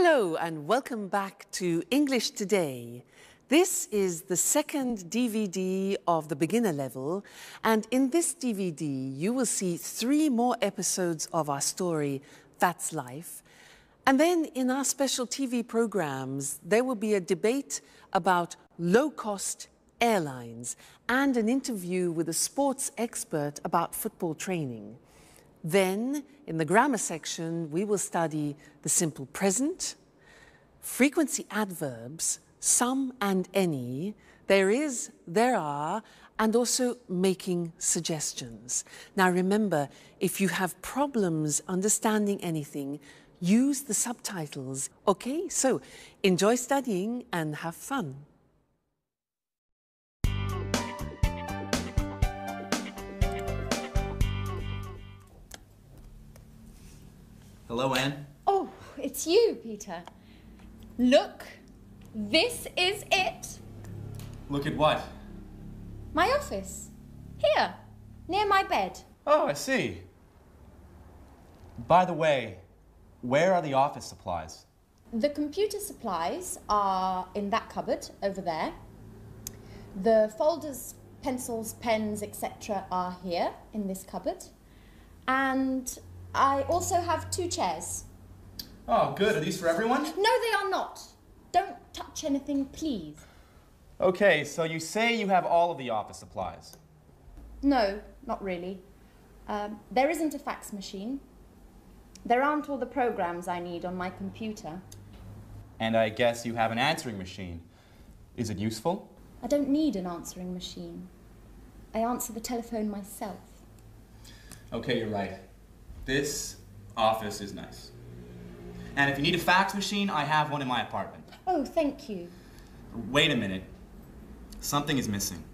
Hello and welcome back to English Today. This is the second DVD of the beginner level, and in this DVD you will see 3 more episodes of our story, That's Life. And then in our special TV programs there will be a debate about low-cost airlines and an interview with a sports expert about football training. Then, in the grammar section, we will study the simple present, frequency adverbs, some and any, there is, there are, and also making suggestions. Now remember, if you have problems understanding anything, use the subtitles. Okay, so enjoy studying and have fun. Hello, Anne. Oh, it's you, Peter. Look, this is it. Look at what? My office. Here, near my bed. Oh, I see. By the way, where are the office supplies? The computer supplies are in that cupboard over there. The folders, pencils, pens, etc. are here in this cupboard. And I also have 2 chairs. Oh, good. Are these for everyone? No, they are not. Don't touch anything, please. Okay, so you say you have all of the office supplies. No, not really. There isn't a fax machine. There aren't all the programs I need on my computer. And I guess you have an answering machine. Is it useful? I don't need an answering machine. I answer the telephone myself. Okay, you're right. This office is nice. And if you need a fax machine, I have one in my apartment. Oh, thank you. Wait a minute. Something is missing.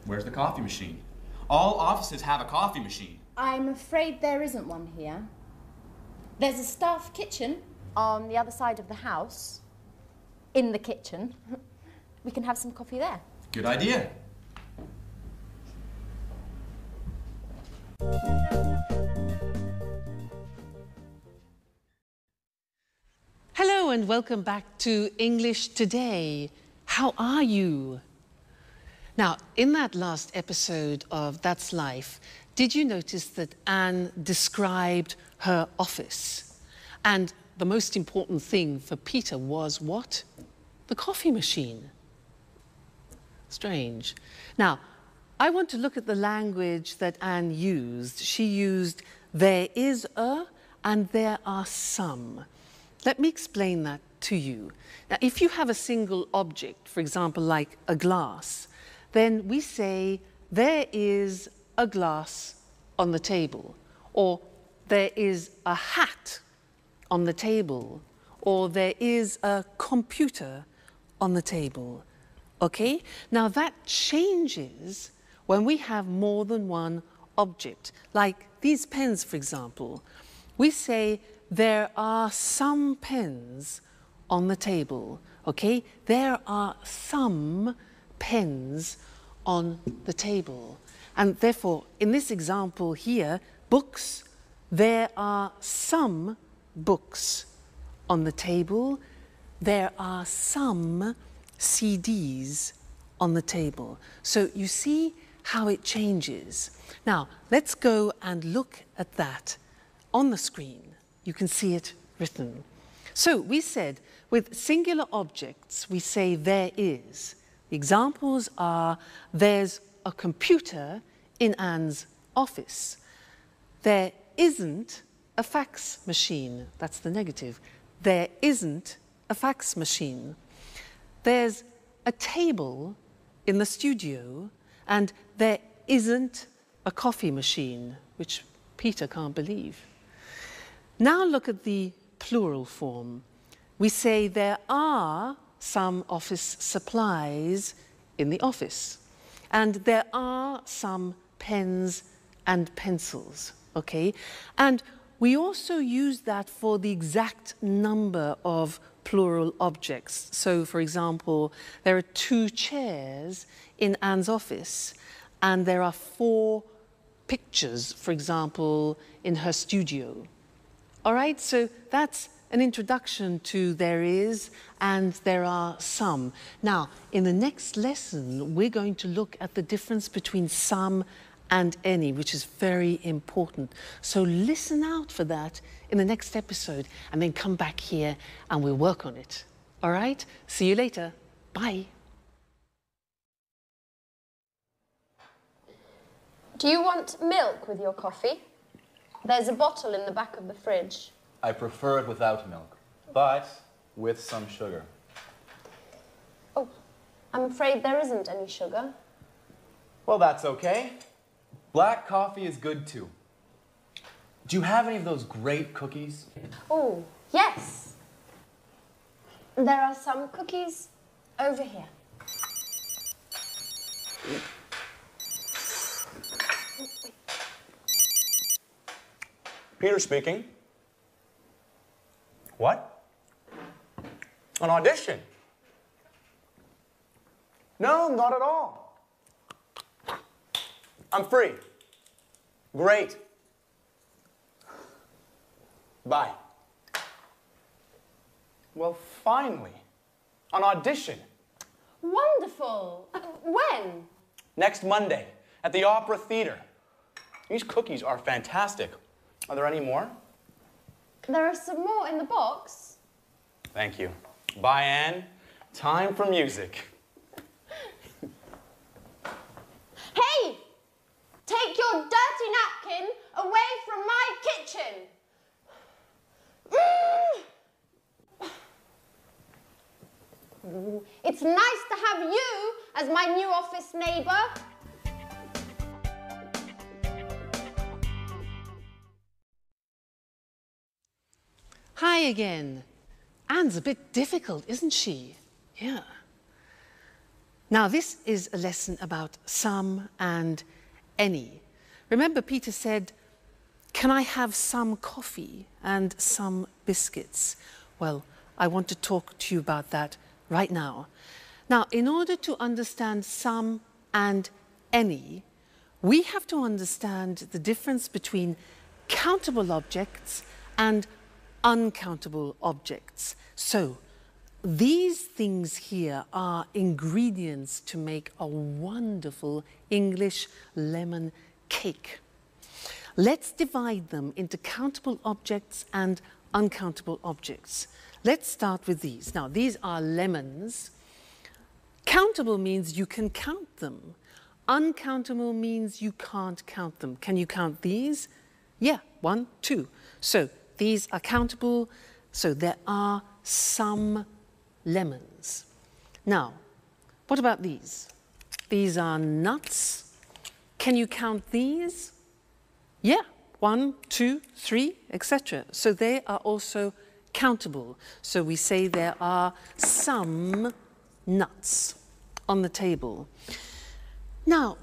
Where's the coffee machine? All offices have a coffee machine. I'm afraid there isn't one here. There's a staff kitchen on the other side of the house. In the kitchen. We can have some coffee there. Good idea. Hello and welcome back to English Today. How are you? Now, in that last episode of That's Life, did you notice that Anne described her office? And the most important thing for Peter was what? The coffee machine. Strange. Now, I want to look at the language that Anne used. She used there is a and there are some. Let me explain that to you. Now, if you have a single object, for example, like a glass, then we say there is a glass on the table, or there is a hat on the table, or there is a computer on the table. Okay? Now that changes when we have more than one object. Like these pens, for example. We say there are some pens on the table. Okay? There are some pens on the table. And therefore, in this example here, books, there are some books on the table. There are some CDs on the table. So you see how it changes. Now, let's go and look at that on the screen. You can see it written. So we said, with singular objects, we say there is. The examples are, there's a computer in Anne's office. There isn't a fax machine. That's the negative. There isn't a fax machine. There's a table in the studio, and there isn't a coffee machine, which Peter can't believe. Now look at the plural form. We say there are some office supplies in the office, and there are some pens and pencils, okay? And we also use that for the exact number of plural objects. So, for example, there are 2 chairs in Anne's office, and there are 4 pictures, for example, in her studio. All right, so that's an introduction to there is and there are some. Now, in the next lesson, we're going to look at the difference between some and any, which is very important. So listen out for that in the next episode and then come back here and we'll work on it. All right, see you later. Bye. Do you want milk with your coffee? There's a bottle in the back of the fridge. I prefer it without milk, but with some sugar. Oh, I'm afraid there isn't any sugar. Well, that's okay. Black coffee is good too. Do you have any of those great cookies? Oh, yes. There are some cookies over here. Peter speaking. What? An audition? No, not at all. I'm free. Great. Bye. Well, finally, an audition. Wonderful. When? Next Monday at the Opera Theater. These cookies are fantastic. Are there any more? There are some more in the box. Thank you. Bye, Anne. Time for music. Hey! Take your dirty napkin away from my kitchen. It's nice to have you as my new office neighbour. Hi again. Anne's a bit difficult, isn't she? Yeah. Now, this is a lesson about some and any. Remember, Peter said, "Can I have some coffee and some biscuits?" Well, I want to talk to you about that right now. Now, in order to understand some and any, we have to understand the difference between countable objects and uncountable objects. So, these things here are ingredients to make a wonderful English lemon cake. Let's divide them into countable objects and uncountable objects. Let's start with these. Now, these are lemons. Countable means you can count them. Uncountable means you can't count them. Can you count these? Yeah, 1, 2. So these are countable. So there are some lemons. Now, what about these? These are nuts. Can you count these? Yeah, 1, 2, 3, etc. So they are also countable. So we say there are some nuts on the table. Now,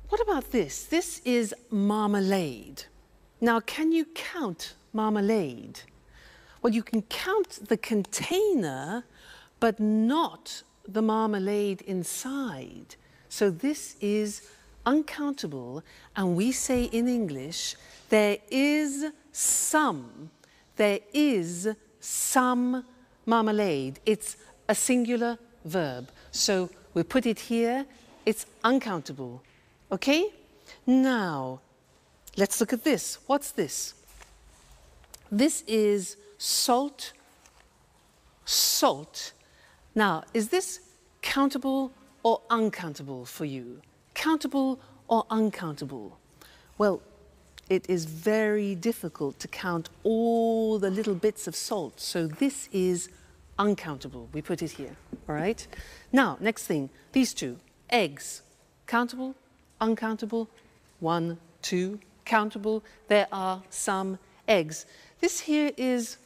what about this? This is marmalade. Now, can you count marmalade? Well, you can count the container, but not the marmalade inside. So this is uncountable, and we say in English, there is some marmalade. It's a singular verb. So we put it here, it's uncountable. Okay? Now, let's look at this. What's this? This is salt. Salt. Now, is this countable or uncountable for you? Countable or uncountable? Well, it is very difficult to count all the little bits of salt. So this is uncountable. We put it here, all right? Now, next thing, these two, eggs. Countable, uncountable, 1, 2, countable. There are some eggs. This here is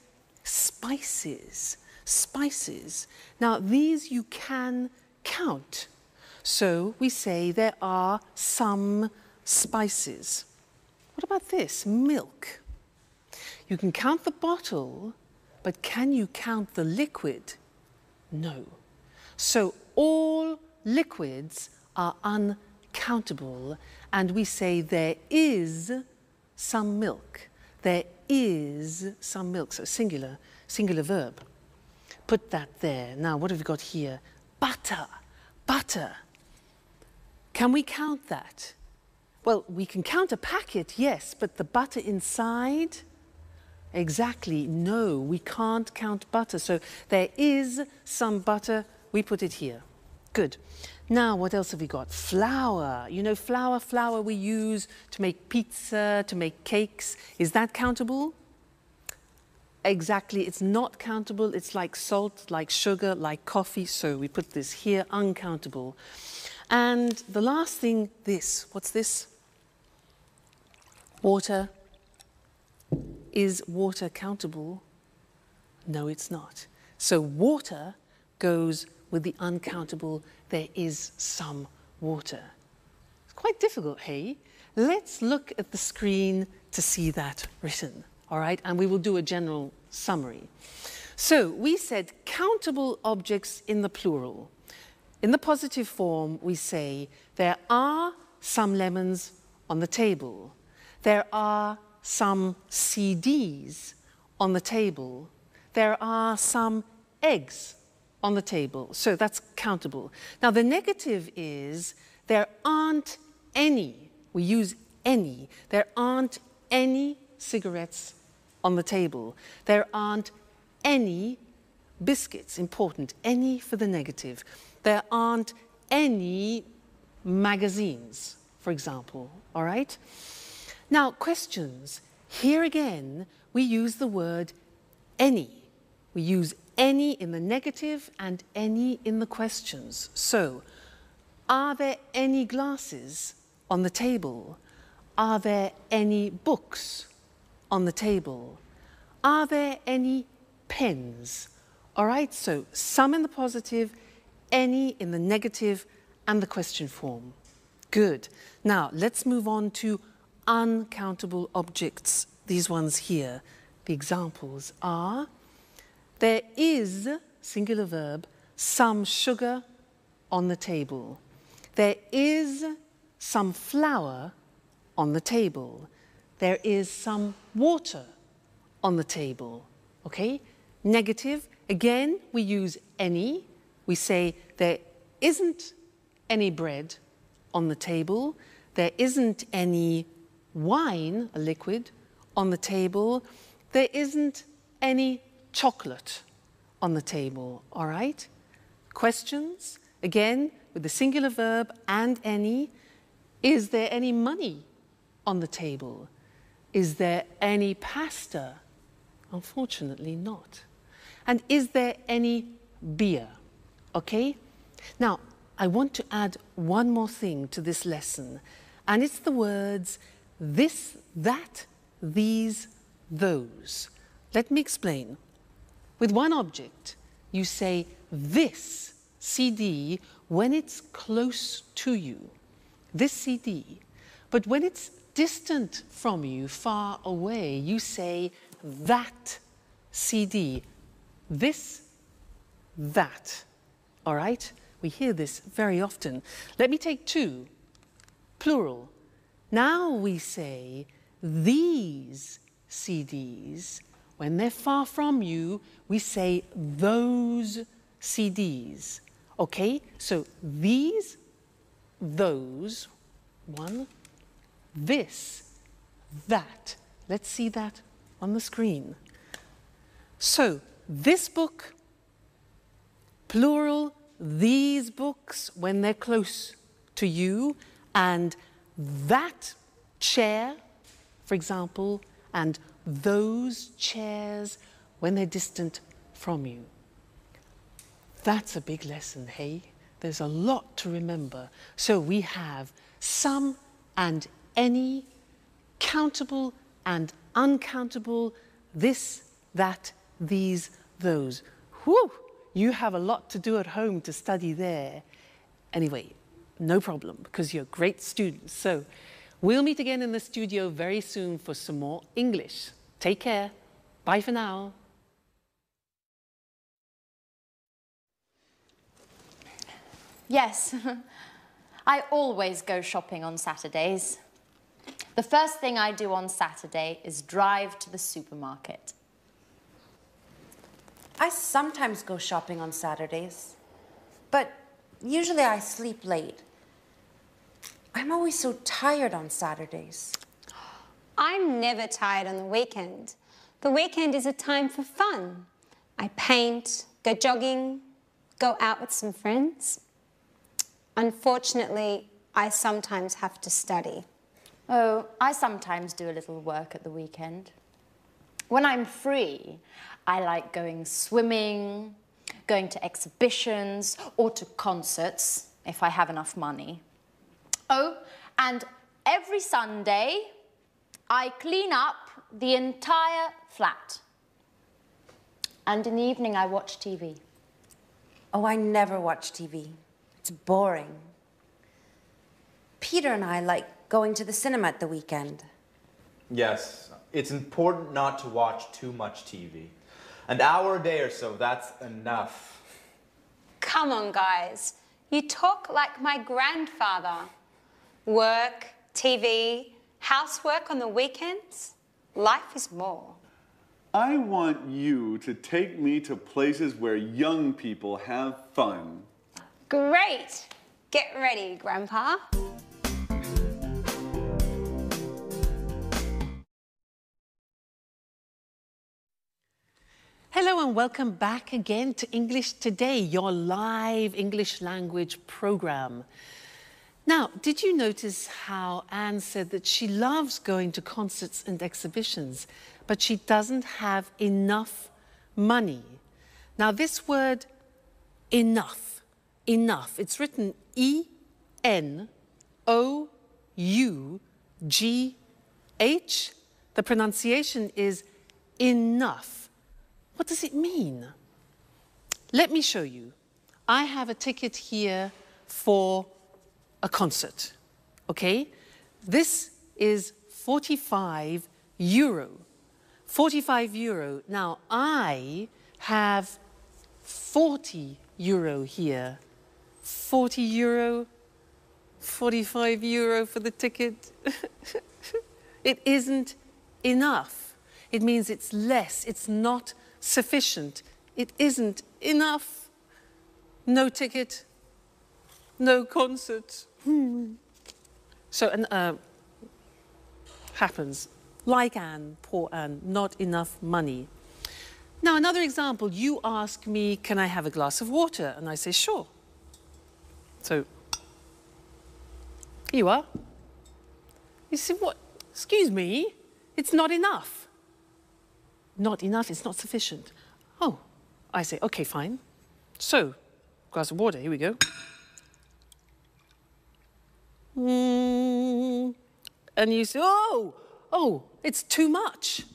spices. Spices. Now, these you can count. So we say there are some spices. What about this? Milk. You can count the bottle, but can you count the liquid? No. So all liquids are uncountable, and we say there is some milk. There is some milk. So singular verb. Put that there. Now, what have we got here? Butter, butter. Can we count that? Well, we can count a packet, yes, but the butter inside? Exactly, no, we can't count butter. So there is some butter, we put it here. Good. Now, what else have we got? Flour. You know, flour we use to make pizza, to make cakes. Is that countable? Exactly, it's not countable. It's like salt, like sugar, like coffee. So we put this here, uncountable. And the last thing, this. What's this? Water. Is water countable? No, it's not. So water goes with the uncountable. There is some water. It's quite difficult, hey? Let's look at the screen to see that written, all right? And we will do a general summary. So we said countable objects in the plural. In the positive form, we say there are some lemons on the table. There are some CDs on the table. There are some eggs on the table. So that's countable. Now the negative is there aren't any, we use any, there aren't any cigarettes on the table. There aren't any biscuits, important, any for the negative. There aren't any magazines, for example, all right? Now, questions. Here again, we use the word any. We use any in the negative and any in the questions. So, are there any glasses on the table? Are there any books on the table? Are there any pens? All right, so some in the positive, any in the negative, and the question form. Good. Now, let's move on to uncountable objects. These ones here. The examples are, there is, singular verb, some sugar on the table. There is some flour on the table. There is some water on the table. Okay? Negative, again, we use any. We say there isn't any bread on the table. There isn't any wine, a liquid, on the table. There isn't any chocolate on the table, all right? Questions, again, with the singular verb and any. Is there any money on the table? Is there any pasta? Unfortunately not. And is there any beer? Okay? Now, I want to add one more thing to this lesson, and it's the words this, that, these, those. Let me explain. With one object, you say this CD when it's close to you, this CD. But when it's distant from you, far away, you say that CD, this, that. All right? We hear this very often. Let me take two, plural. Now we say these CDs. When they're far from you, we say those CDs. Okay? So these, those, one, this, that. Let's see that on the screen. So this book, plural, these books when they're close to you, and that chair, for example, and those chairs when they're distant from you. That's a big lesson, hey? There's a lot to remember. So we have some and any, countable and uncountable, this, that, these, those. Whew! You have a lot to do at home to study there. Anyway, no problem, because you're great students. So we'll meet again in the studio very soon for some more English. Take care. Bye for now. Yes, I always go shopping on Saturdays. The first thing I do on Saturday is drive to the supermarket. I sometimes go shopping on Saturdays, but usually I sleep late. I'm always so tired on Saturdays. I'm never tired on the weekend. The weekend is a time for fun. I paint, go jogging, go out with some friends. Unfortunately, I sometimes have to study. Oh, I sometimes do a little work at the weekend. When I'm free, I like going swimming, going to exhibitions, or to concerts, if I have enough money. Oh, and every Sunday, I clean up the entire flat. And in the evening, I watch TV. Oh, I never watch TV. It's boring. Peter and I like going to the cinema at the weekend. Yes, it's important not to watch too much TV. An hour a day or so, that's enough. Come on, guys. You talk like my grandfather. Work, TV, housework on the weekends. Life is more. I want you to take me to places where young people have fun. Great. Get ready, Grandpa. Hello and welcome back again to English Today, your live English language program. Now, did you notice how Anne said that she loves going to concerts and exhibitions, but she doesn't have enough money? Now, this word enough, it's written E-N-O-U-G-H. The pronunciation is enough. What does it mean? Let me show you. I have a ticket here for a concert, okay? This is 45 euro. 45 euro. Now, I have 40 euro here. 40 euro, 45 euro for the ticket. It isn't enough. It means it's less, it's not sufficient. It isn't enough. No ticket, no concert. So, happens. Like Anne, poor Anne, not enough money. Now, another example, you ask me, can I have a glass of water? And I say, sure. So, here you are. You say, what? Excuse me, it's not enough. Not enough, it's not sufficient. Oh, I say, okay, fine. So, glass of water, here we go. And you say, oh, it's too much.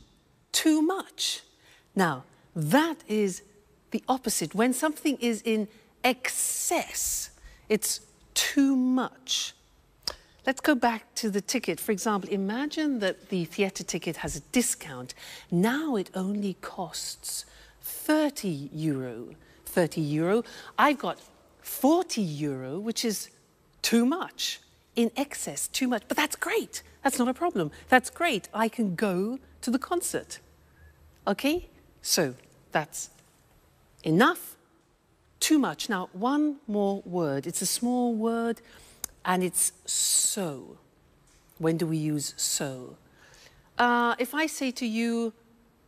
Too much. Now, that is the opposite. When something is in excess, it's too much. Let's go back to the ticket. For example, imagine that the theatre ticket has a discount. Now it only costs 30 euro. 30 euro. I've got 40 euro, which is too much. In excess, too much. But that's great. That's not a problem. That's great. I can go to the concert. Okay? So that's enough, too much. Now, one more word. It's a small word, and it's so. When do we use so? If I say to you,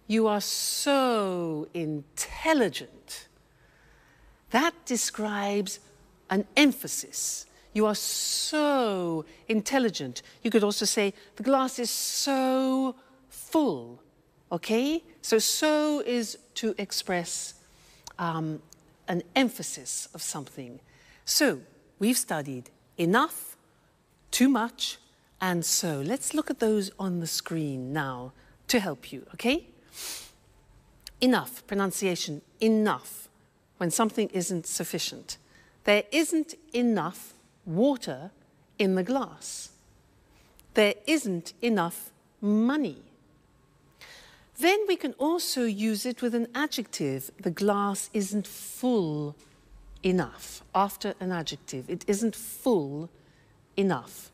you are so intelligent, that describes an emphasis. You are so intelligent. You could also say, the glass is so full, okay? So is to express an emphasis of something. So, we've studied enough, too much, and so. Let's look at those on the screen now to help you, okay? Enough, pronunciation, enough, when something isn't sufficient. There isn't enough water in the glass. There isn't enough money. Then we can also use it with an adjective. The glass isn't full enough. After an adjective, it isn't full enough.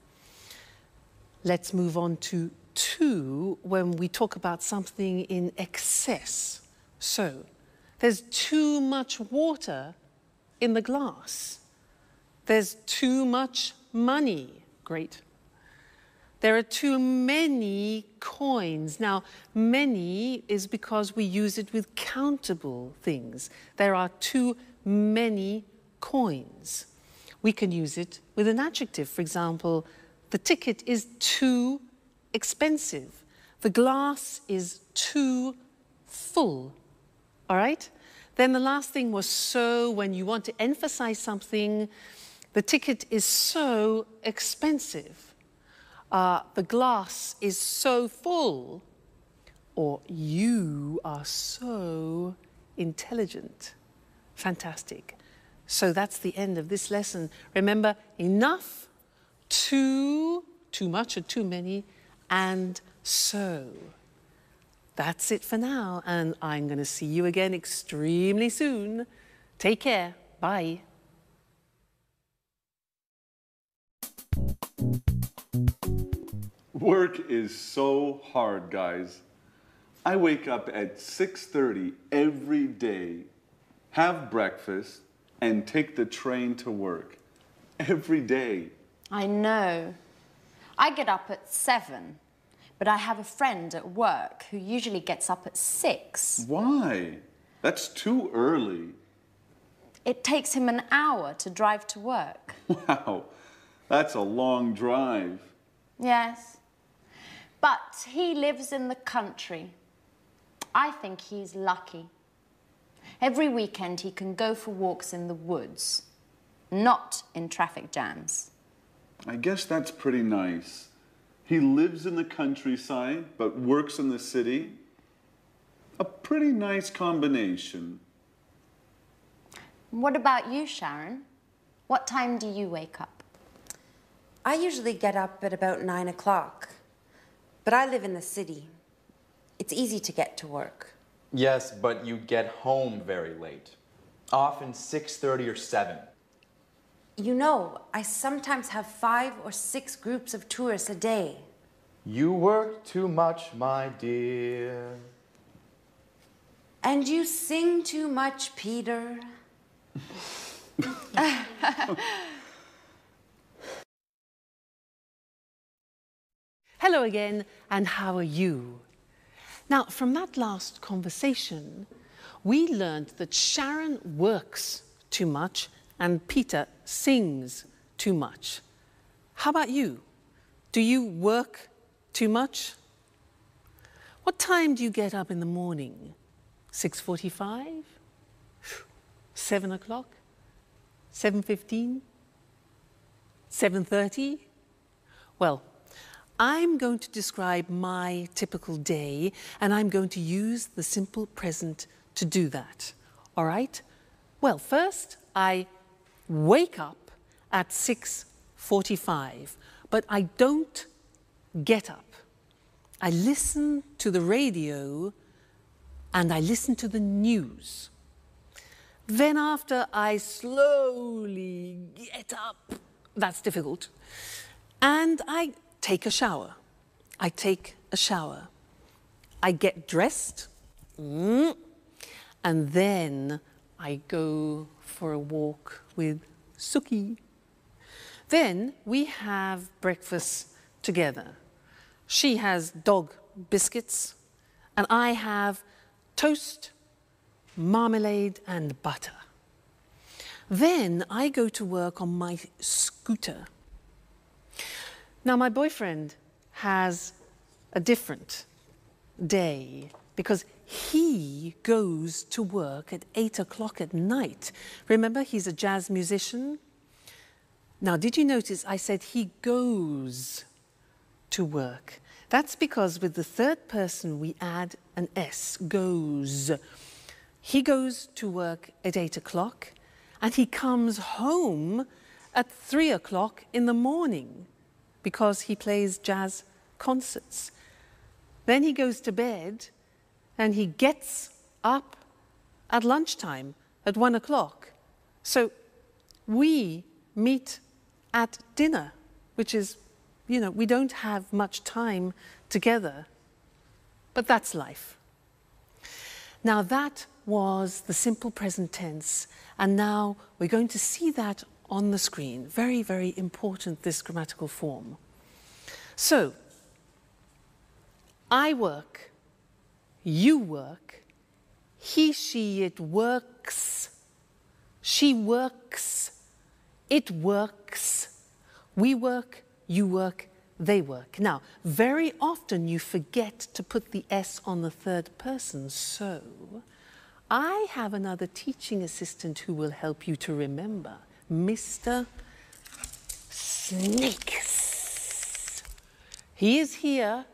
Let's move on to 2 when we talk about something in excess. So, there's too much water in the glass. There's too much money. Great. There are too many coins. Now, many is because we use it with countable things. There are too many coins. We can use it with an adjective. For example, the ticket is too expensive. The glass is too full. All right? Then the last thing was so. When you want to emphasize something, the ticket is so expensive. The glass is so full, or you are so intelligent. Fantastic. So that's the end of this lesson. Remember, enough, too much or too many, and so. That's it for now, and I'm going to see you again extremely soon. Take care. Bye. Work is so hard, guys. I wake up at 6:30 every day, have breakfast, and take the train to work. Every day. I know. I get up at 7, but I have a friend at work who usually gets up at 6. Why? That's too early. It takes him an hour to drive to work. Wow, that's a long drive. Yes. But he lives in the country. I think he's lucky. Every weekend he can go for walks in the woods, not in traffic jams. I guess that's pretty nice. He lives in the countryside, but works in the city. A pretty nice combination. What about you, Sharon? What time do you wake up? I usually get up at about 9 o'clock, but I live in the city. It's easy to get to work. Yes, but you get home very late. Often 6:30 or 7. You know, I sometimes have 5 or 6 groups of tourists a day. You work too much, my dear. And you sing too much, Peter. Hello again, and how are you? Now, from that last conversation, we learned that Sharon works too much and Peter sings too much. How about you? Do you work too much? What time do you get up in the morning? 6:45? 7 o'clock? 7:15? 7:30? Well, I'm going to describe my typical day, and I'm going to use the simple present to do that. All right? Well, first, I wake up at 6:45, but I don't get up. I listen to the radio and I listen to the news. Then after I slowly get up, that's difficult, and I take a shower. I take a shower. I get dressed, and then I go for a walk with Suki. Then we have breakfast together. She has dog biscuits, and I have toast, marmalade, and butter. Then I go to work on my scooter. Now, my boyfriend has a different day because he goes to work at 8 o'clock at night. Remember, he's a jazz musician. Now, did you notice I said he goes to work? That's because with the third person we add an S, goes. He goes to work at 8 o'clock and he comes home at 3 o'clock in the morning because he plays jazz concerts. Then he goes to bed and he gets up at lunchtime at 1 o'clock. So we meet at dinner, which is you know, we don't have much time together, but that's life. Now that was the simple present tense, and now we're going to see that on the screen. Very, very important, this grammatical form. So, I work, you work, he, she, it works, she works, it works, we work, you work, they work. Now, very often you forget to put the S on the third person, so I have another teaching assistant who will help you to remember, Mr. Snakes. He is here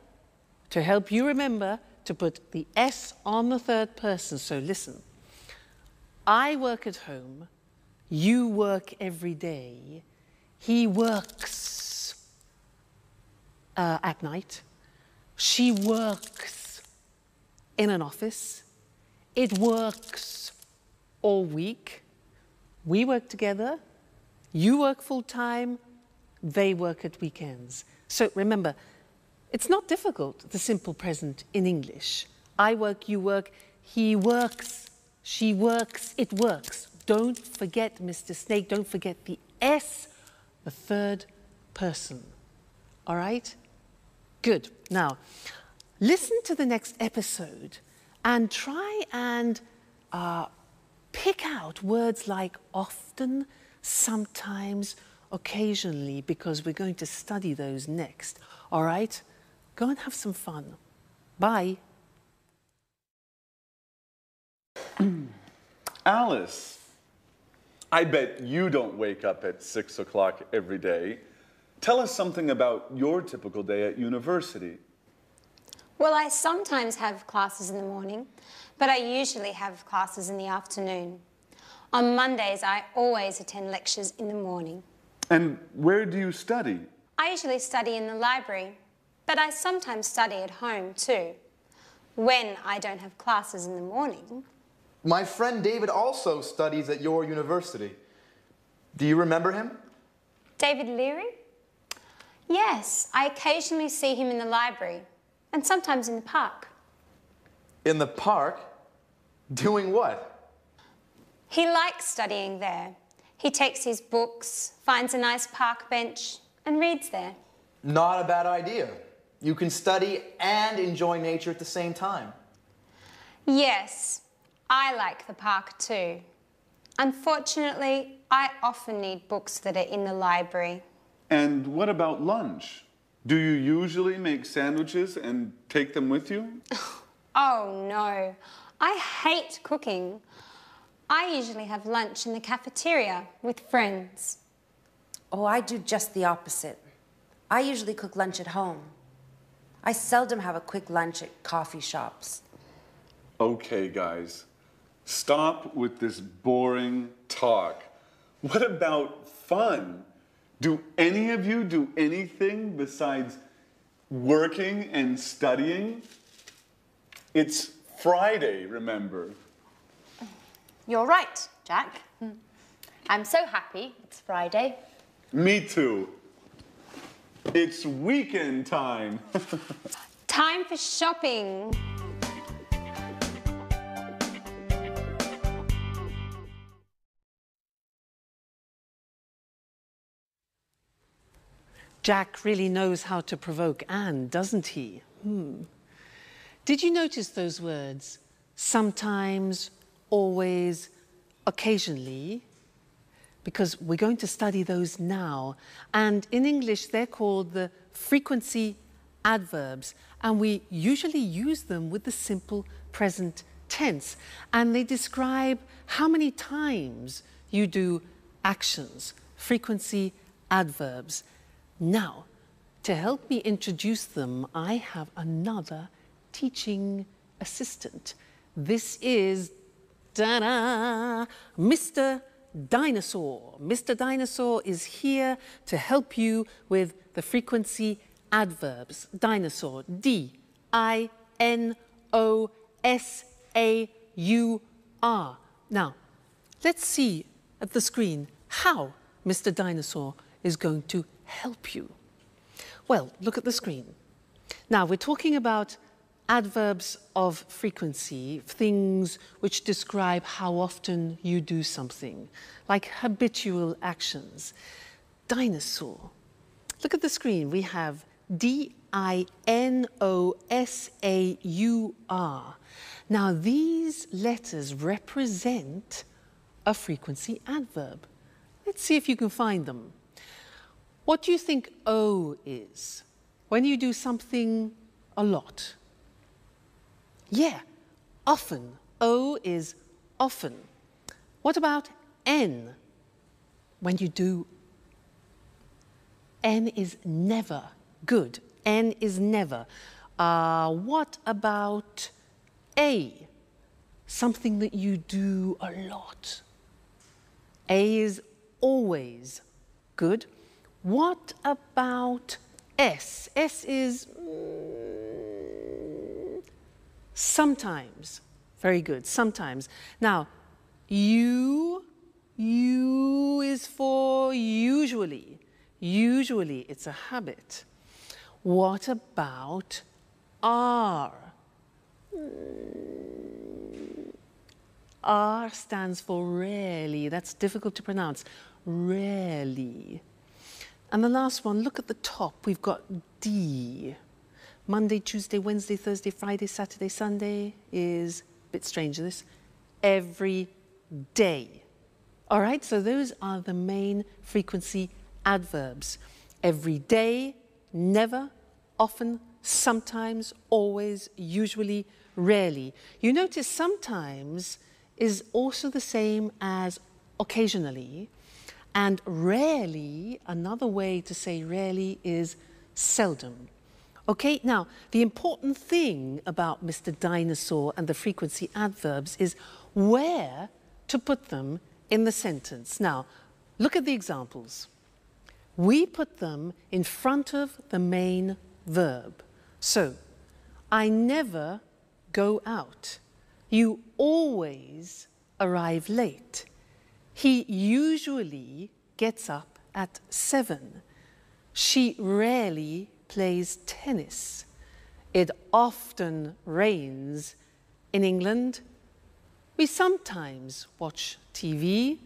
to help you remember to put the S on the third person. So listen, I work at home, you work every day, he works at night, she works in an office, it works all week, we work together, you work full-time, they work at weekends. So remember, it's not difficult, the simple present in English. I work, you work, he works, she works, it works. Don't forget, Mr. Snake, don't forget the S, the third person. All right? Good. Now, listen to the next episode and try and pick out words like often, sometimes, occasionally, because we're going to study those next. All right? Go and have some fun. Bye. Alice, I bet you don't wake up at 6 o'clock every day. Tell us something about your typical day at university. Well, I sometimes have classes in the morning, but I usually have classes in the afternoon. On Mondays, I always attend lectures in the morning. And where do you study? I usually study in the library, but I sometimes study at home too, when I don't have classes in the morning. My friend David also studies at your university. Do you remember him? David Leary? Yes, I occasionally see him in the library and sometimes in the park. In the park? Doing what? He likes studying there. He takes his books, finds a nice park bench and reads there. Not a bad idea. You can study and enjoy nature at the same time. Yes, I like the park too. Unfortunately, I often need books that are in the library. And what about lunch? Do you usually make sandwiches and take them with you? Oh no, I hate cooking. I usually have lunch in the cafeteria with friends. Oh, I do just the opposite. I usually cook lunch at home. I seldom have a quick lunch at coffee shops. Okay, guys, stop with this boring talk. What about fun? Do any of you do anything besides working and studying? It's Friday, remember? You're right, Jack. I'm so happy it's Friday. Me too. It's weekend time. Time for shopping. Jack really knows how to provoke Anne, doesn't he? Did you notice those words? Sometimes, always, occasionally? Because we're going to study those now. And in English, they're called the frequency adverbs. And we usually use them with the simple present tense. And they describe how many times you do actions, frequency adverbs. Now, to help me introduce them, I have another teaching assistant. This is, ta-da, Mr. Dinosaur. Mr. Dinosaur is here to help you with the frequency adverbs. Dinosaur, D-I-N-O-S-A-U-R. Now, let's see at the screen how Mr. Dinosaur is going to help you. Well, look at the screen. Now, we're talking about adverbs of frequency, things which describe how often you do something, like habitual actions. Dinosaur. Look at the screen. We have D-I-N-O-S-A-U-R. Now, these letters represent a frequency adverb. Let's see if you can find them. What do you think O is? When you do something a lot. Yeah, often. O is often. What about N? When you do, N is never. Good. N is never. What about A? Something that you do a lot. A is always. Good. What about S? S is sometimes. Very good, sometimes. Now, U is for usually. Usually, it's a habit. What about R? R stands for rarely. That's difficult to pronounce. Rarely. And the last one, look at the top. We've got D. Monday, Tuesday, Wednesday, Thursday, Friday, Saturday, Sunday is a bit strange, this. Every day. All right, so those are the main frequency adverbs. Every day, never, often, sometimes, always, usually, rarely. You notice sometimes is also the same as occasionally, and rarely, another way to say rarely is seldom. Okay, now, the important thing about Mr. Dinosaur and the frequency adverbs is where to put them in the sentence. Now, look at the examples. We put them in front of the main verb. So, I never go out. You always arrive late. He usually gets up at 7. She rarely plays tennis. It often rains in England. We sometimes watch TV.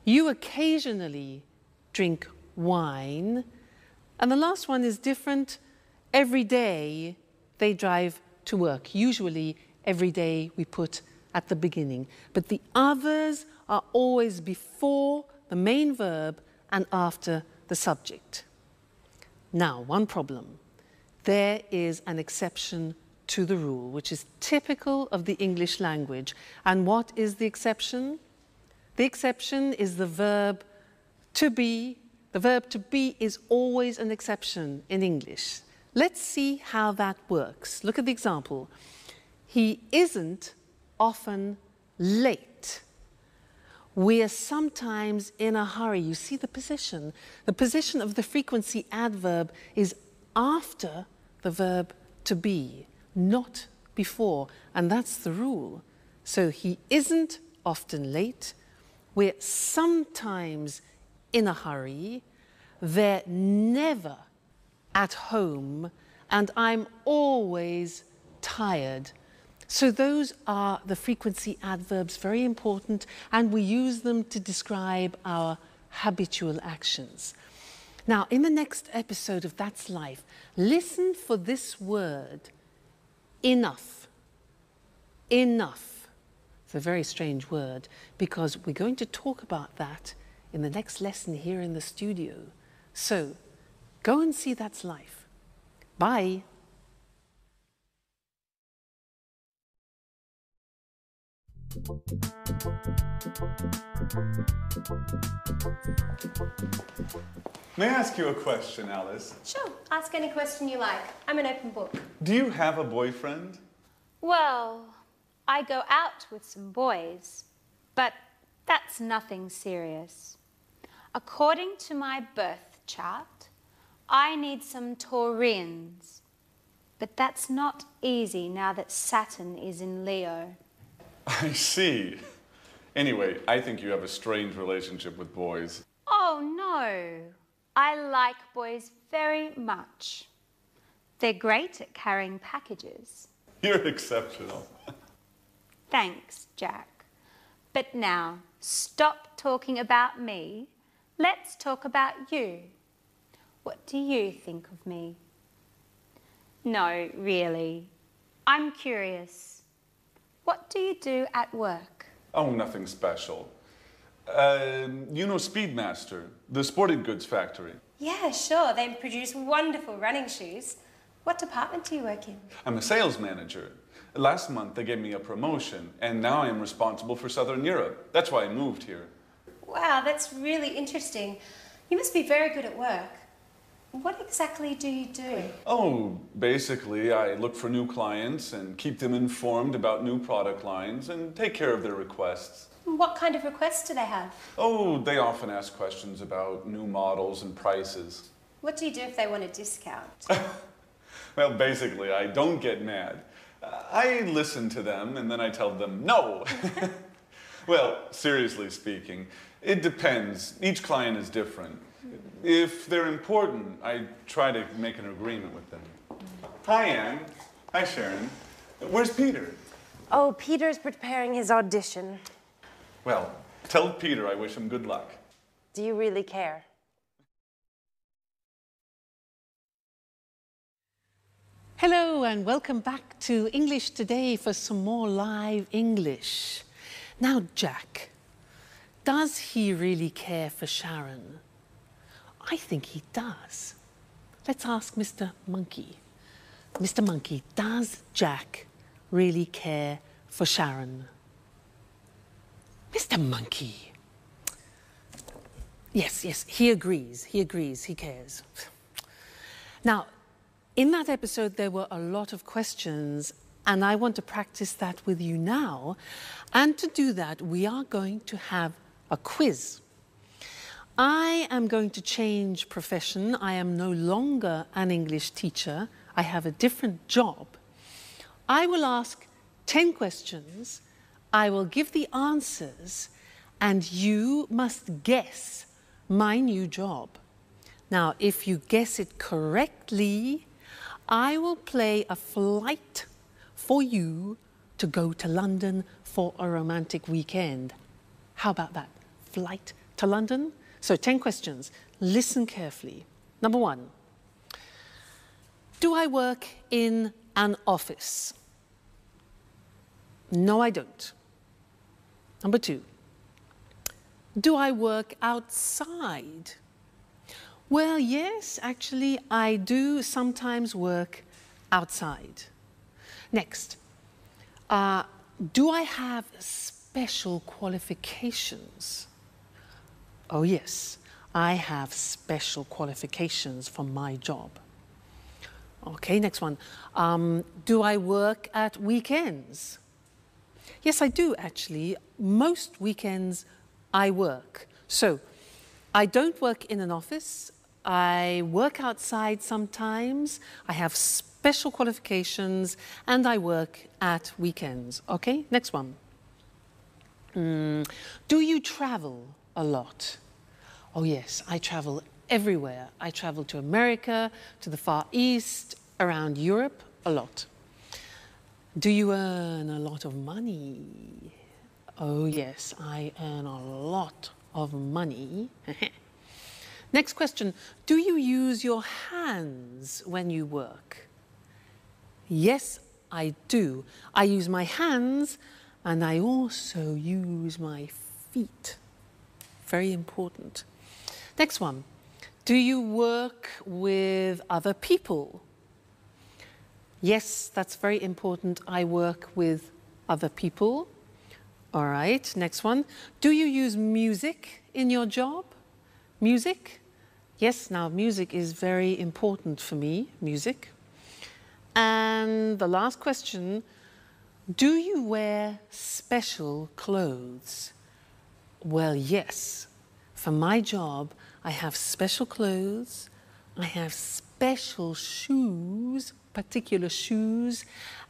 You occasionally drink wine. And the last one is different. Every day they drive to work. Usually every day we put at the beginning. But the others are always before the main verb and after the subject. Now, one problem. There is an exception to the rule, which is typical of the English language. And what is the exception? The exception is the verb to be. The verb to be is always an exception in English. Let's see how that works. Look at the example. He isn't often late. We are sometimes in a hurry. You see the position. The position of the frequency adverb is after the verb to be, not before. And that's the rule. So he isn't often late. We're sometimes in a hurry. They're never at home. And I'm always tired. So those are the frequency adverbs, very important, and we use them to describe our habitual actions. Now, in the next episode of That's Life, listen for this word, enough. Enough. It's a very strange word, because we're going to talk about that in the next lesson here in the studio. So, go and see That's Life. Bye. May I ask you a question, Alice? Sure, ask any question you like. I'm an open book. Do you have a boyfriend? Well, I go out with some boys, but that's nothing serious. According to my birth chart, I need some Taurians. But that's not easy now that Saturn is in Leo. I see. Anyway, I think you have a strange relationship with boys. Oh, no. I like boys very much. They're great at carrying packages. You're exceptional. Thanks, Jack. But now, stop talking about me. Let's talk about you. What do you think of me? No, really. I'm curious. What do you do at work? Oh, nothing special. You know Speedmaster, the sporting goods factory. Yeah, sure. They produce wonderful running shoes. What department do you work in? I'm a sales manager. Last month they gave me a promotion, and now I am responsible for Southern Europe. That's why I moved here. Wow, that's really interesting. You must be very good at work. What exactly do you do? Oh, basically I look for new clients and keep them informed about new product lines and take care of their requests. What kind of requests do they have? Oh, they often ask questions about new models and prices. What do you do if they want a discount? Well, basically, I don't get mad. I listen to them and then I tell them no. Well, seriously speaking, it depends. Each client is different. If they're important, I try to make an agreement with them. Hi, Anne. Hi, Sharon. Where's Peter? Oh, Peter's preparing his audition. Well, tell Peter I wish him good luck. Do you really care? Hello and welcome back to English Today for some more live English. Now, Jack, does he really care for Sharon? I think he does. Let's ask Mr. Monkey. Mr. Monkey, does Jack really care for Sharon? Mr. Monkey. Yes, he agrees, he cares. Now, in that episode, there were a lot of questions, and I want to practice that with you now. And to do that, we are going to have a quiz. I am going to change profession. I am no longer an English teacher. I have a different job. I will ask 10 questions. I will give the answers, and you must guess my new job. Now, if you guess it correctly, I will play a flight for you to go to London for a romantic weekend. How about that? Flight to London? So 10 questions. Listen carefully. Number 1. Do I work in an office? No, I don't. Number 2. Do I work outside? Well, yes, actually, I do sometimes work outside. Next, do I have special qualifications? Oh, yes, I have special qualifications for my job. Okay, next one. Do I work at weekends? Yes, I do, actually. Most weekends I work. So, I don't work in an office. I work outside sometimes. I have special qualifications, and I work at weekends. Okay, next one. Do you travel a lot? Oh yes, I travel everywhere. I travel to America, to the Far East, around Europe, a lot. Do you earn a lot of money? Oh yes, I earn a lot of money. Next question, do you use your hands when you work? Yes, I do. I use my hands and I also use my feet. Very important. Next one, do you work with other people? Yes, that's very important. I work with other people. All right, next one. Do you use music in your job? Music? Yes, now music is very important for me, music. And the last question, do you wear special clothes? Well, yes. For my job, I have special clothes, I have special shoes, particular shoes,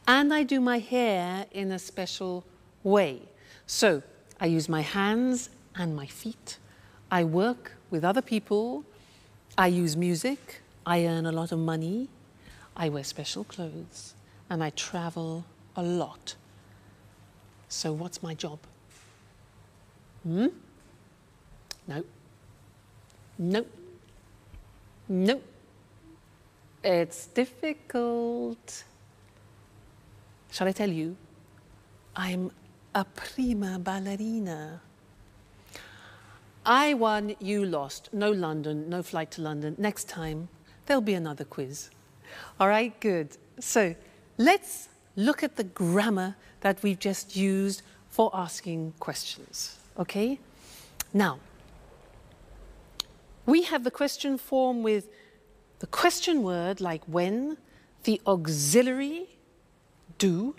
and I do my hair in a special way. So, I use my hands and my feet. I work with other people, I use music, I earn a lot of money, I wear special clothes, and I travel a lot. So what's my job? No. Nope. Nope. It's difficult. Shall I tell you? I'm a prima ballerina. I won, you lost. No London, no flight to London. Next time, there'll be another quiz. All right, good. So let's look at the grammar that we've just used for asking questions, okay? Now, we have the question form with the question word like when, the auxiliary, do,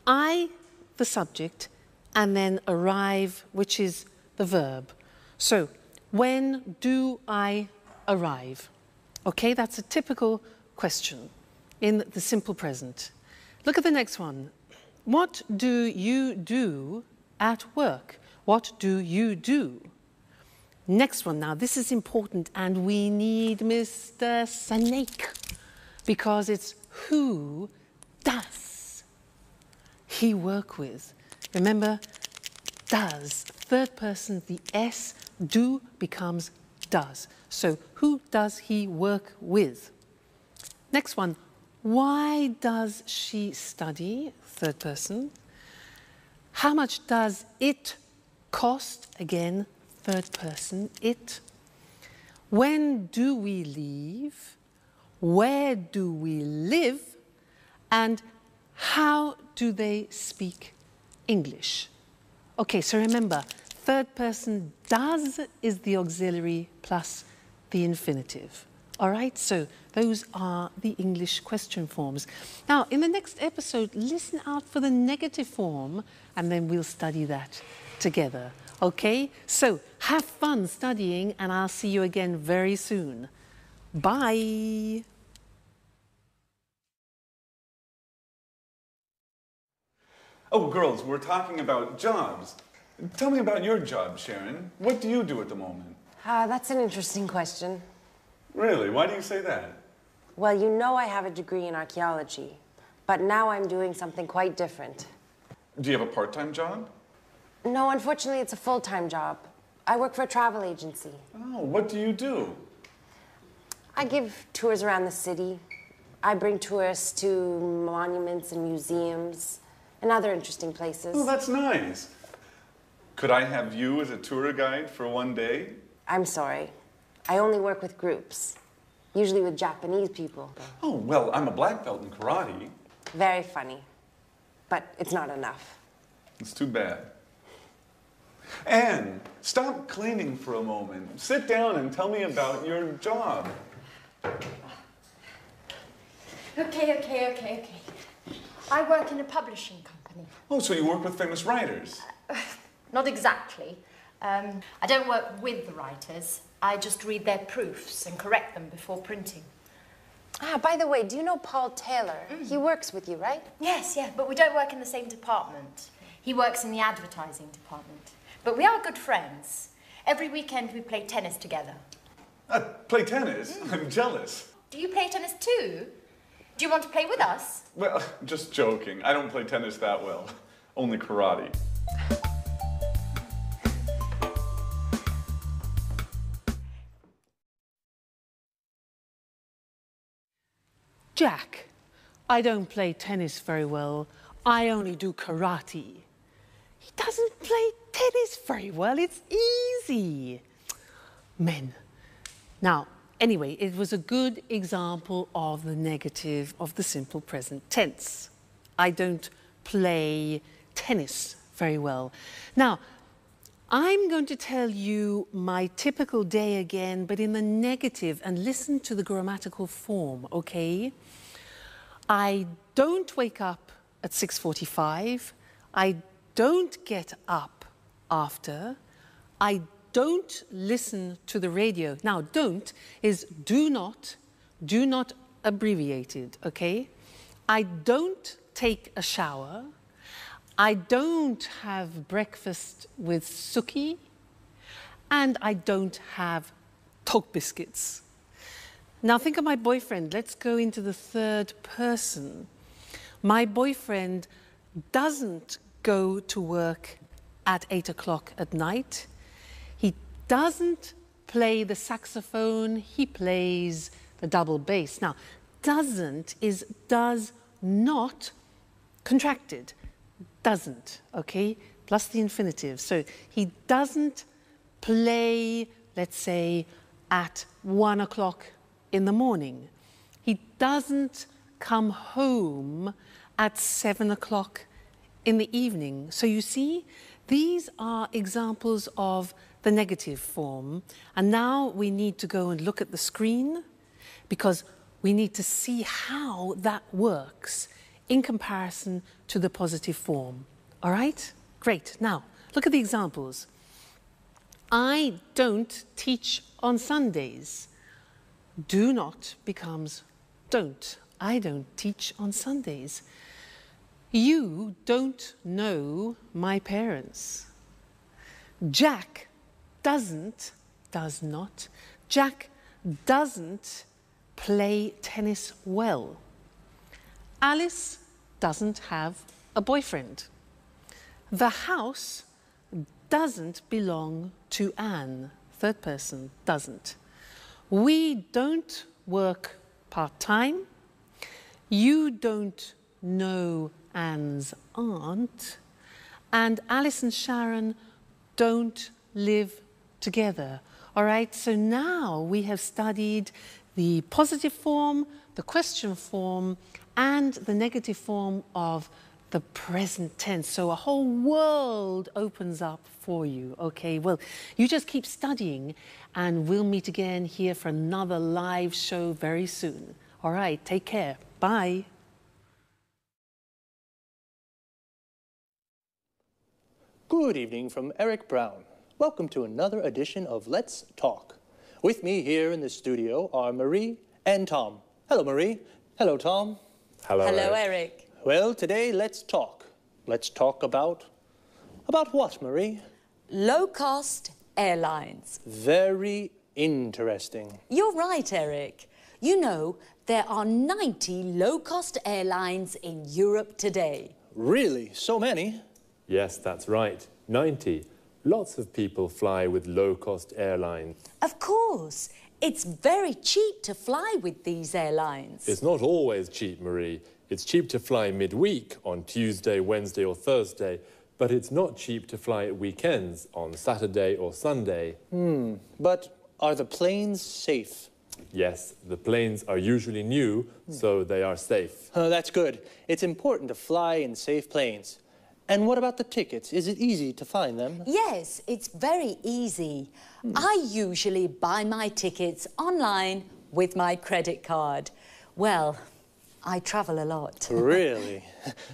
I, the subject, and then arrive, which is the verb. So, when do I arrive? Okay, that's a typical question in the simple present. Look at the next one. What do you do at work? What do you do? Next one now, this is important, and we need Mr. Snake because it's who does he work with? Remember, does, third person, the S, do becomes does. So who does he work with? Next one, why does she study? Third person. How much does it cost? Again, third person, it. When do we leave? Where do we live? And how do they speak English? Okay, so remember, third person does is the auxiliary plus the infinitive. All right, so those are the English question forms. Now, in the next episode, listen out for the negative form, and then we'll study that together. Okay, so have fun studying, and I'll see you again very soon. Bye. Oh, girls, we're talking about jobs. Tell me about your job, Sharon. What do you do at the moment? That's an interesting question. Really? Why do you say that? Well, you know I have a degree in archaeology, but now I'm doing something quite different. Do you have a part-time job? No, unfortunately, it's a full-time job. I work for a travel agency. Oh, what do you do? I give tours around the city. I bring tourists to monuments and museums and other interesting places. Oh, that's nice. Could I have you as a tour guide for one day? I'm sorry. I only work with groups, usually with Japanese people. Oh, well, I'm a black belt in karate. Very funny, but it's not enough. It's too bad. Anne, stop cleaning for a moment. Sit down and tell me about your job. Okay. I work in a publishing company. Oh, so you work with famous writers? Not exactly. I don't work with the writers. I just read their proofs and correct them before printing. By the way, do you know Paul Taylor? He works with you, right? Yes, but we don't work in the same department. He works in the advertising department. But we are good friends. Every weekend we play tennis together. Play tennis? I'm jealous. Do you play tennis too? Do you want to play with us? Well, just joking. I don't play tennis that well. Only karate. Jack, I don't play tennis very well. I only do karate. He doesn't play tennis very well. It's easy. Men. Now, anyway, it was a good example of the negative of the simple present tense. I don't play tennis very well. Now, I'm going to tell you my typical day again, but in the negative, and listen to the grammatical form, okay? I don't wake up at 6:45. I don't get up after. I don't listen to the radio. Now, don't is do not abbreviated, okay? I don't take a shower. I don't have breakfast with Suki, and I don't have Coke biscuits. Now think of my boyfriend. Let's go into the third person. My boyfriend doesn't go to work at 8 o'clock at night. He doesn't play the saxophone, he plays the double bass. Now, doesn't is does not contracted. Doesn't, okay? Plus the infinitive. So he doesn't play, let's say, at 1 o'clock in the morning. He doesn't come home at 7 o'clock in the evening. So you see, these are examples of the negative form. And now we need to go and look at the screen because we need to see how that works in comparison to the positive form. All right? Great. Now, look at the examples. I don't teach on Sundays. Do not becomes don't. I don't teach on Sundays. You don't know my parents. Jack doesn't, does not. Jack doesn't play tennis well. Alice doesn't have a boyfriend. The house doesn't belong to Anne. Third person, doesn't. We don't work part-time. You don't know Anne's aunt. And Alice and Sharon don't live together. All right, so now we have studied the positive form, the question form, and the negative form of the present tense. So a whole world opens up for you, okay? Well, you just keep studying and we'll meet again here for another live show very soon. All right, take care. Bye. Good evening from Eric Brown. Welcome to another edition of Let's Talk. With me here in the studio are Marie and Tom. Hello, Marie. Hello, Tom. Hello, Eric. Well, today, let's talk. Let's talk about what, Marie? Low-cost airlines. Very interesting. You're right, Eric. You know, there are 90 low-cost airlines in Europe today. Really? So many? Yes, that's right. 90. Lots of people fly with low-cost airlines. Of course. It's very cheap to fly with these airlines. It's not always cheap, Marie. It's cheap to fly midweek on Tuesday, Wednesday or Thursday, but it's not cheap to fly at weekends on Saturday or Sunday. But are the planes safe? Yes, the planes are usually new, so they are safe. That's good. It's important to fly in safe planes. And what about the tickets? Is it easy to find them? Yes, it's very easy. I usually buy my tickets online with my credit card. Well, I travel a lot. Really?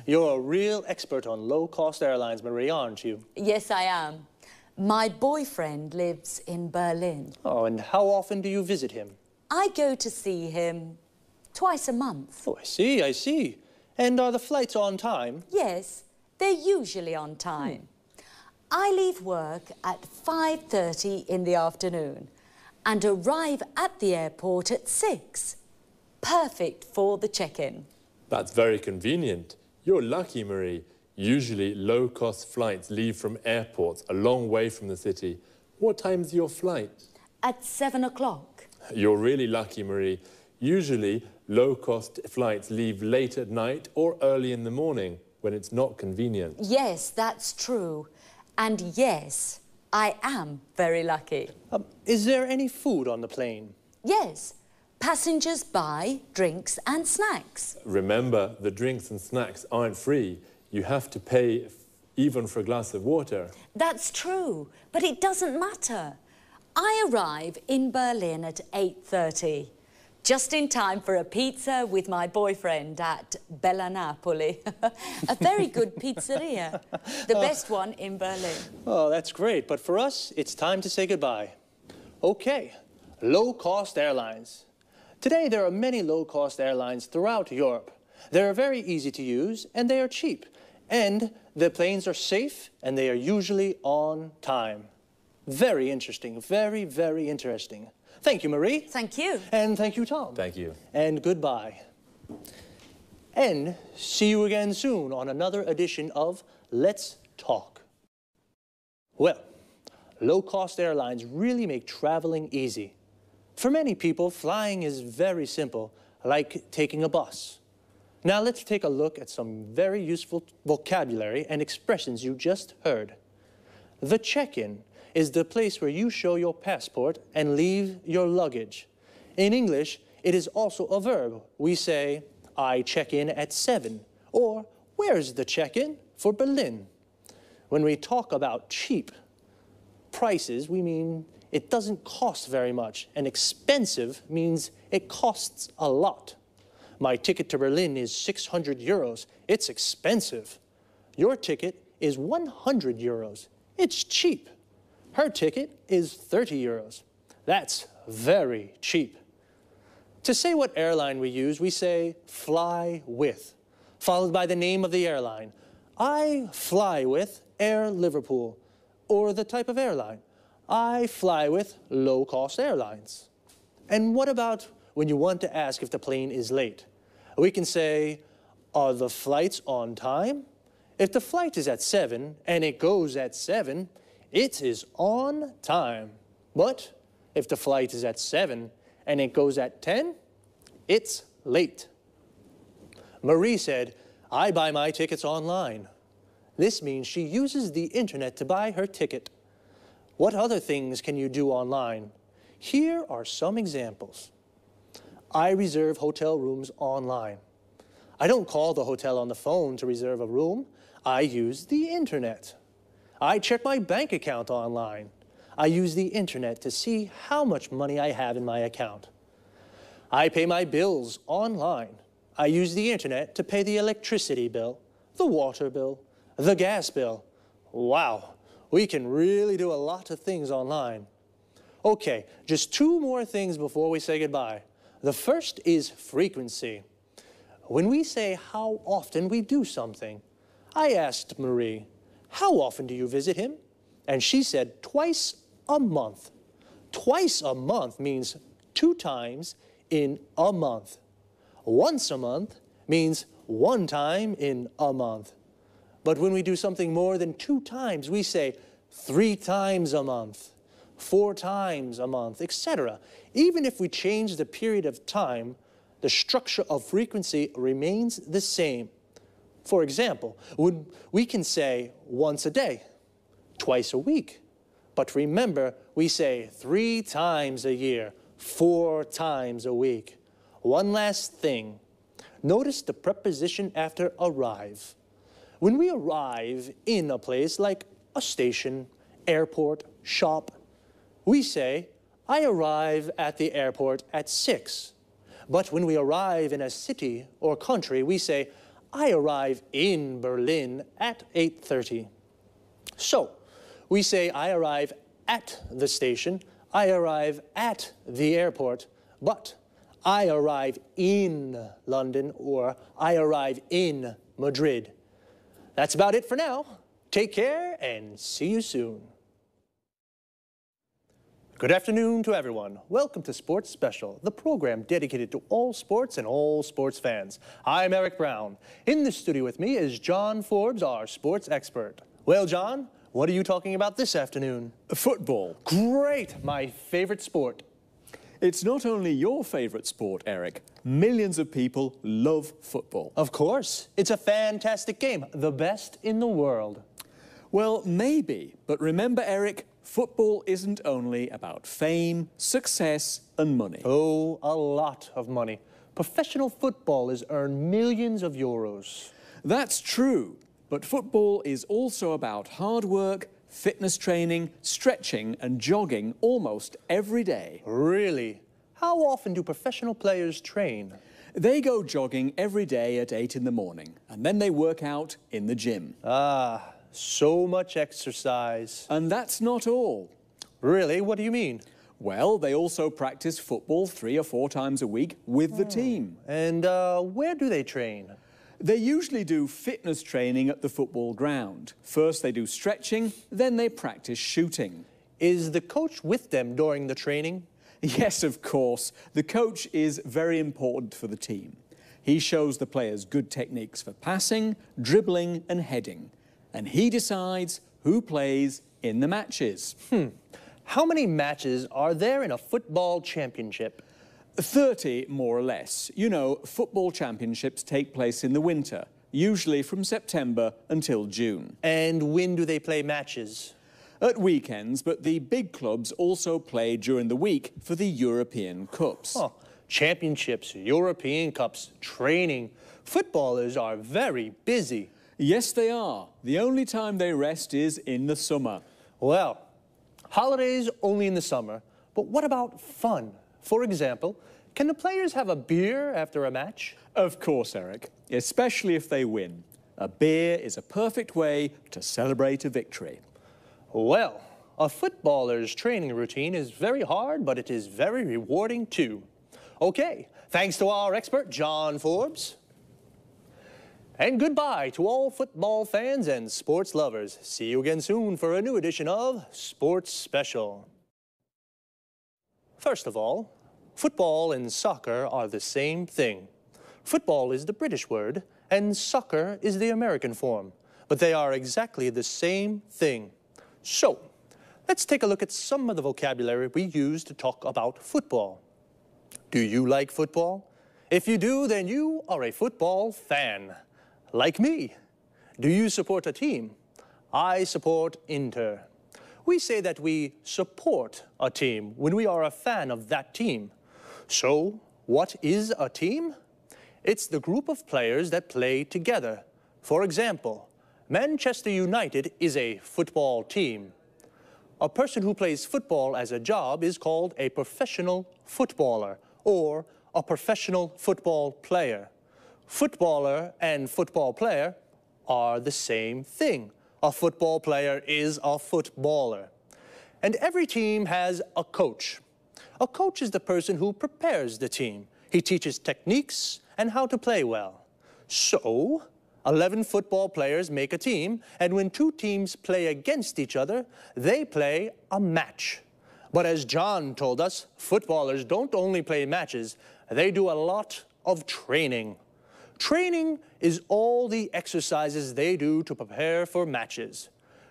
You're a real expert on low-cost airlines, Marie, aren't you? Yes, I am. My boyfriend lives in Berlin. Oh, and how often do you visit him? I go to see him twice a month. Oh, I see. And are the flights on time? Yes, they're usually on time. I leave work at 5:30 in the afternoon and arrive at the airport at 6. Perfect for the check-in. That's very convenient. You're lucky, Marie. Usually, low-cost flights leave from airports a long way from the city. What time's your flight? At 7 o'clock. You're really lucky, Marie. Usually, low-cost flights leave late at night or early in the morning when it's not convenient. Yes, that's true. And yes, I am very lucky. Is there any food on the plane? Yes. Passengers buy drinks and snacks. Remember, the drinks and snacks aren't free. You have to pay even for a glass of water. That's true, but it doesn't matter. I arrive in Berlin at 8:30, just in time for a pizza with my boyfriend at Bella Napoli. A very good pizzeria, the best one in Berlin. Oh, that's great, but for us, it's time to say goodbye. Okay, low-cost airlines. Today, there are many low-cost airlines throughout Europe. They're very easy to use, and they are cheap. And the planes are safe, and they are usually on time. Very interesting, very, very interesting. Thank you, Marie. Thank you. And thank you, Tom. Thank you. And goodbye. And see you again soon on another edition of Let's Talk. Well, low-cost airlines really make traveling easy. For many people, flying is very simple, like taking a bus. Now let's take a look at some very useful vocabulary and expressions you just heard. The check-in is the place where you show your passport and leave your luggage. In English, it is also a verb. We say, I check in at 7, or where's the check-in for Berlin? When we talk about cheap prices, we mean it doesn't cost very much, and expensive means it costs a lot. My ticket to Berlin is 600 euros. It's expensive. Your ticket is 100 euros. It's cheap. Her ticket is 30 euros. That's very cheap. To say what airline we use, we say fly with, followed by the name of the airline. I fly with Air Liverpool, or the type of airline. I fly with low-cost airlines. And what about when you want to ask if the plane is late? We can say, are the flights on time? If the flight is at 7 and it goes at 7, it is on time. But if the flight is at 7 and it goes at 10, it's late. Marie said, I buy my tickets online. This means she uses the internet to buy her ticket. What other things can you do online? Here are some examples. I reserve hotel rooms online. I don't call the hotel on the phone to reserve a room. I use the internet. I check my bank account online. I use the internet to see how much money I have in my account. I pay my bills online. I use the internet to pay the electricity bill, the water bill, the gas bill. Wow, we can really do a lot of things online. Okay, just 2 more things before we say goodbye. The first is frequency. When we say how often we do something, I asked Marie, how often do you visit him? And she said twice a month. Twice a month means 2 times in a month. Once a month means 1 time in a month. But when we do something more than 2 times, we say 3 times a month, 4 times a month, etc. Even if we change the period of time, the structure of frequency remains the same. For example, we can say once a day, twice a week. But remember, we say 3 times a year, 4 times a week. One last thing. Notice the preposition after arrive. When we arrive in a place like a station, airport, shop, we say, I arrive at the airport at 6. But when we arrive in a city or country, we say, I arrive in Berlin at 8:30. So, we say, I arrive at the station, I arrive at the airport, but I arrive in London or I arrive in Madrid. That's about it for now. Take care and see you soon. Good afternoon to everyone. Welcome to Sports Special, the program dedicated to all sports and all sports fans. I'm Eric Brown. In the studio with me is John Forbes, our sports expert. Well, John, what are you talking about this afternoon? Football. Great, my favorite sport. It's not only your favorite sport, Eric. Millions of people love football. Of course. It's a fantastic game, the best in the world. Well, maybe, but remember, Eric, football isn't only about fame, success, and money. Oh, a lot of money. Professional footballers earn millions of euros. That's true, but football is also about hard work, fitness training, stretching, and jogging almost every day. Really? How often do professional players train? They go jogging every day at 8 in the morning, and then they work out in the gym. Ah, so much exercise. And that's not all. Really? What do you mean? Well, they also practice football 3 or 4 times a week with the team. And where do they train? They usually do fitness training at the football ground. First they do stretching, then they practice shooting. Is the coach with them during the training? Yes, of course. The coach is very important for the team. He shows the players good techniques for passing, dribbling and heading. And he decides who plays in the matches. How many matches are there in a football championship? 30, more or less. You know, football championships take place in the winter, usually from September until June. And when do they play matches? At weekends, but the big clubs also play during the week for the European Cups. Oh, championships, European Cups, training. Footballers are very busy. Yes, they are. The only time they rest is in the summer. Well, holidays only in the summer, but what about fun? For example, can the players have a beer after a match? Of course, Eric, especially if they win. A beer is a perfect way to celebrate a victory. Well, a footballer's training routine is very hard, but it is very rewarding too. Okay, thanks to our expert, John Forbes. And goodbye to all football fans and sports lovers. See you again soon for a new edition of Sports Special. First of all, football and soccer are the same thing. Football is the British word, and soccer is the American form, but they are exactly the same thing. So, let's take a look at some of the vocabulary we use to talk about football. Do you like football? If you do, then you are a football fan. Like me. Do you support a team? I support Inter. We say that we support a team when we are a fan of that team. So, what is a team? It's the group of players that play together. For example, Manchester United is a football team. A person who plays football as a job is called a professional footballer or a professional football player. Footballer and football player are the same thing. A football player is a footballer. And every team has a coach. A coach is the person who prepares the team. He teaches techniques and how to play well. So, 11 football players make a team, and when two teams play against each other, they play a match. But as John told us, footballers don't only play matches, they do a lot of training. Training is all the exercises they do to prepare for matches.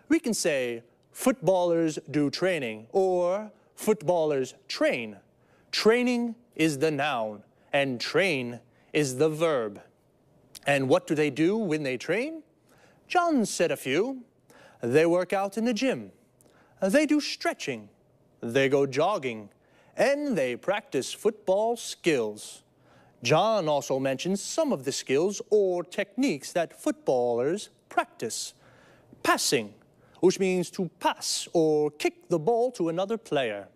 We can say, footballers do training, or footballers train. Training is the noun, and train is the verb. And what do they do when they train? John said a few. They work out in the gym. They do stretching. They go jogging. And they practice football skills. John also mentions some of the skills or techniques that footballers practice. Passing, which means to pass or kick the ball to another player.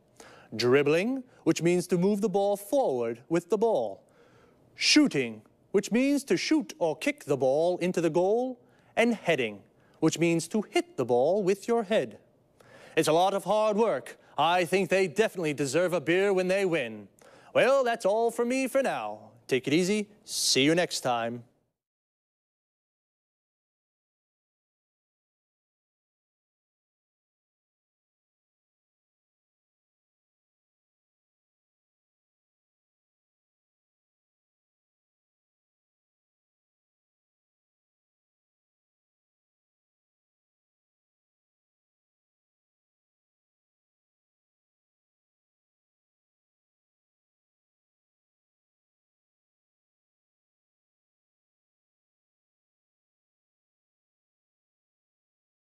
Dribbling, which means to move the ball forward with the ball. Shooting, which means to shoot or kick the ball into the goal. And heading, which means to hit the ball with your head. It's a lot of hard work. I think they definitely deserve a beer when they win. Well, that's all from me for now. Take it easy. See you next time.